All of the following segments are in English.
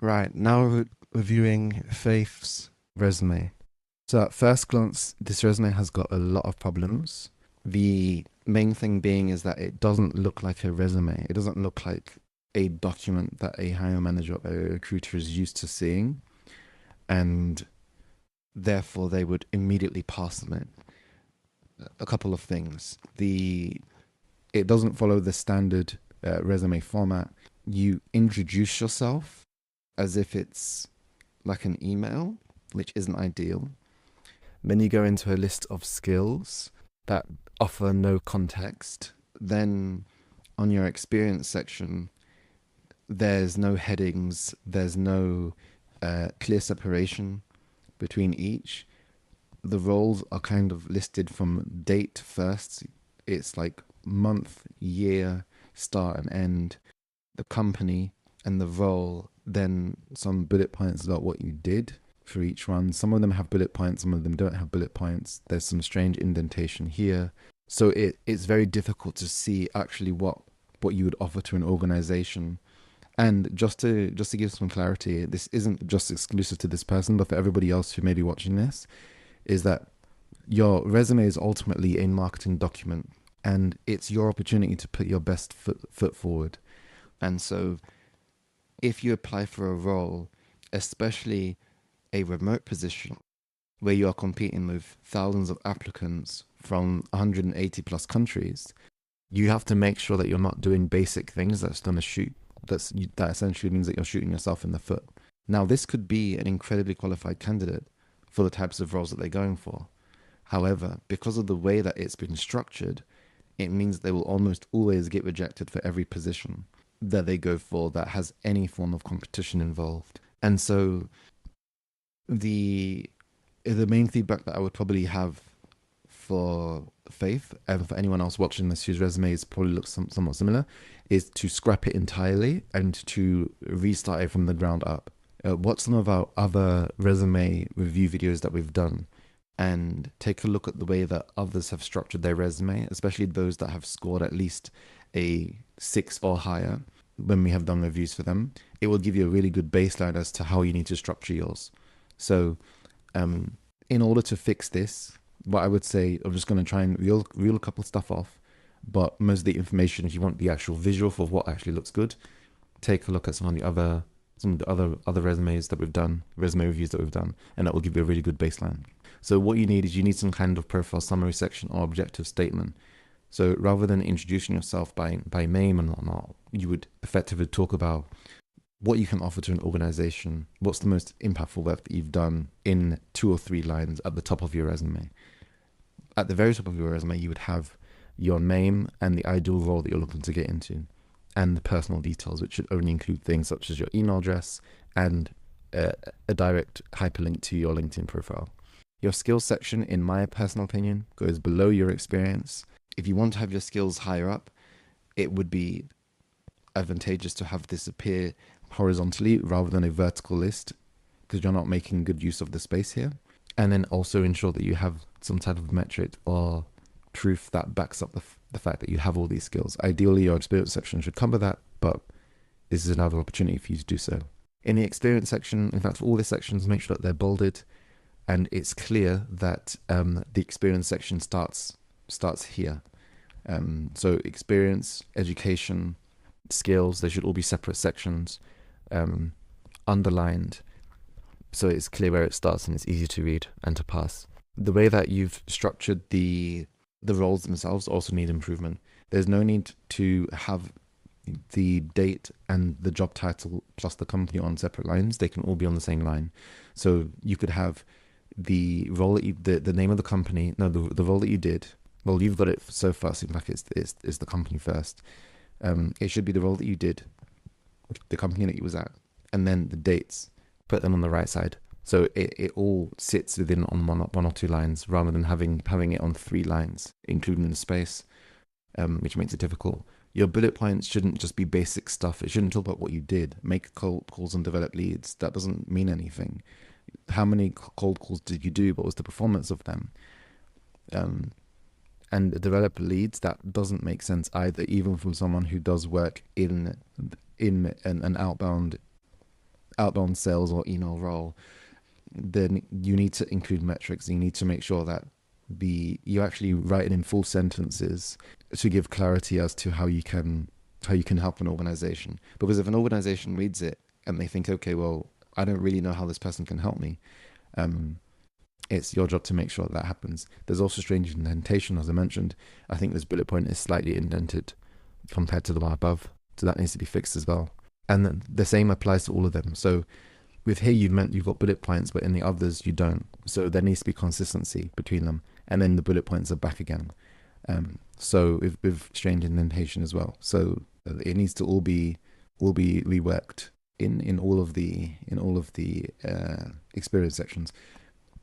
Right, now reviewing Faith's resume. So at first glance, this resume has got a lot of problems. The main thing being is that it doesn't look like a resume. It doesn't look like a document that a hiring manager or a recruiter is used to seeing, and therefore they would immediately pass on it. A couple of things. It doesn't follow the standard resume format. You introduce yourself as if it's like an email, which isn't ideal. Then you go into a list of skills that offer no context. Then on your experience section, there's no headings, there's no clear separation between each. The roles are kind of listed from date first. It's like month, year, start and end, the company and the role, then some bullet points about what you did for each one. Some of them have bullet points, some of them don't have bullet points. There's some strange indentation here. So it's very difficult to see actually what you would offer to an organization. And just to give some clarity, this isn't just exclusive to this person, but for everybody else who may be watching this, is that your resume is ultimately a marketing document and it's your opportunity to put your best foot forward. And so if you apply for a role, especially a remote position where you are competing with thousands of applicants from 180 plus countries, you have to make sure that you're not doing basic things that's going to shoot. That essentially means that you're shooting yourself in the foot. Now, this could be an incredibly qualified candidate for the types of roles that they're going for. However, because of the way that it's been structured, it means they will almost always get rejected for every position that they go for that has any form of competition involved. And so the main feedback that I would probably have for Faith and for anyone else watching this whose resumes probably looks somewhat similar is to scrap it entirely and to restart it from the ground up. Watch some of our other resume review videos that we've done and take a look at the way that others have structured their resume, especially those that have scored at least a 6 or higher when we have done reviews for them. It will give you a really good baseline as to how you need to structure yours. So, in order to fix this, what I would say, I'm just going to try and reel a couple stuff off, but most of the information, if you want the actual visual for what actually looks good, take a look at some of the other resumes that we've done, resume reviews that we've done, and that will give you a really good baseline. So what you need is you need some kind of profile summary section or objective statement. So rather than introducing yourself by name and whatnot, you would effectively talk about what you can offer to an organization, what's the most impactful work that you've done in 2 or 3 lines at the top of your resume. At the very top of your resume, you would have your name and the ideal role that you're looking to get into, and the personal details, which should only include things such as your email address and a direct hyperlink to your LinkedIn profile. Your skills section, in my personal opinion, goes below your experience. If you want to have your skills higher up, it would be advantageous to have this appear horizontally rather than a vertical list, because you're not making good use of the space here. And then also ensure that you have some type of metric or proof that backs up the fact that you have all these skills. Ideally, your experience section should cover that, but this is another opportunity for you to do so. In the experience section, in fact, for all the sections, make sure that they're bolded and it's clear that the experience section starts here. So experience, education, skills, they should all be separate sections, underlined, so it's clear where it starts and it's easy to read and to pass. The way that you've structured the roles themselves also need improvement. There's no need to have the date and the job title plus the company on separate lines. They can all be on the same line. So you could have the role that the name of the company, no, the role that you did. Well, you've got it so far. Seems like it's the company first. It should be the role that you did, the company that you was at, and then the dates. Put them on the right side, so it all sits within on one or 2 lines, rather than having it on 3 lines, including the space, which makes it difficult. Your bullet points shouldn't just be basic stuff. It shouldn't talk about what you did. Make cold calls and develop leads. That doesn't mean anything. How many cold calls did you do? What was the performance of them? And develop leads, that doesn't make sense either, even from someone who does work in an outbound outbound sales or email role, then you need to include metrics. You need to make sure that you actually write it in full sentences to give clarity as to how you can help an organization. Because if an organization reads it and they think, okay, well, I don't really know how this person can help me, it's your job to make sure that happens. There's also strange indentation, as I mentioned. I think this bullet point is slightly indented compared to the one above, so that needs to be fixed as well. And then the same applies to all of them. So with here, you've got bullet points, but in the others, you don't. So there needs to be consistency between them. And then the bullet points are back again. So with strange indentation as well. So it needs to all be reworked in all of the experience sections.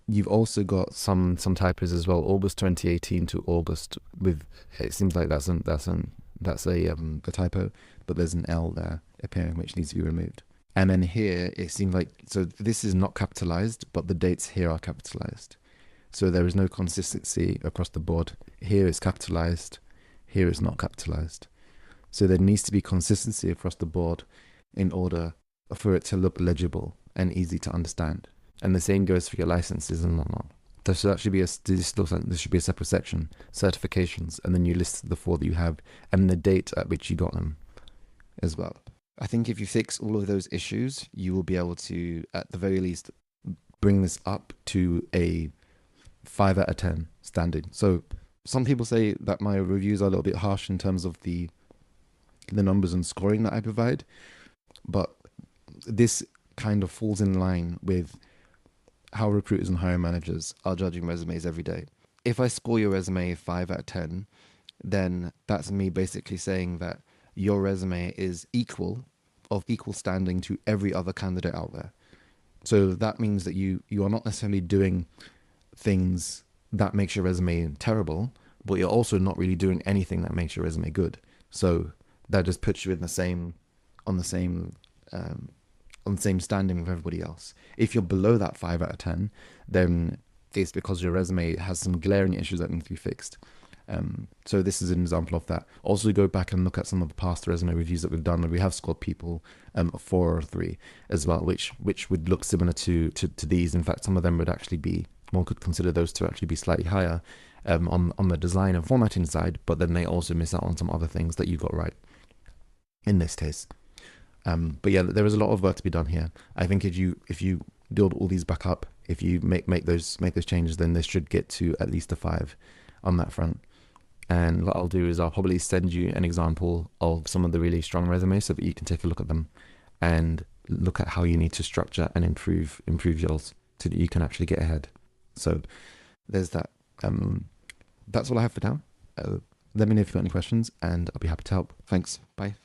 You've also got some typos as well. August 2018 to August with, it seems like that's a typo, but there's an L there appearing which needs to be removed. And then here it seems like, so this is not capitalized, but the dates here are capitalized. So there is no consistency across the board. Here is capitalized, here is not capitalized. So there needs to be consistency across the board in order for it to look legible and easy to understand. And the same goes for your licenses and whatnot. So that should be this should be a separate section, certifications, and then you list the 4 that you have and the date at which you got them as well. I think if you fix all of those issues, you will be able to, at the very least, bring this up to a 5 out of 10 standard. So some people say that my reviews are a little bit harsh in terms of the numbers and scoring that I provide, but this kind of falls in line with how recruiters and hiring managers are judging resumes every day. If I score your resume 5 out of 10, then that's me basically saying that your resume is of equal standing to every other candidate out there. So that means that you are not necessarily doing things that makes your resume terrible, but you're also not really doing anything that makes your resume good. So that just puts you in on the same standing with everybody else. If you're below that 5 out of 10, then it's because your resume has some glaring issues that need to be fixed. So this is an example of that. Also, go back and look at some of the past resume reviews that we've done, and we have scored people 4 or 3 as well, which would look similar to these. In fact, some of them would actually be, one could consider those to actually be slightly higher on the design and formatting side, but then they also miss out on some other things that you got right in this case. But yeah, there is a lot of work to be done here. I think if you build all these back up, if you make those changes, then this should get to at least a 5 on that front. And what I'll do is I'll probably send you an example of some of the really strong resumes so that you can take a look at them and look at how you need to structure and improve yours so that you can actually get ahead. So there's that. That's all I have for now. Let me know if you've got any questions and I'll be happy to help. Thanks. Bye.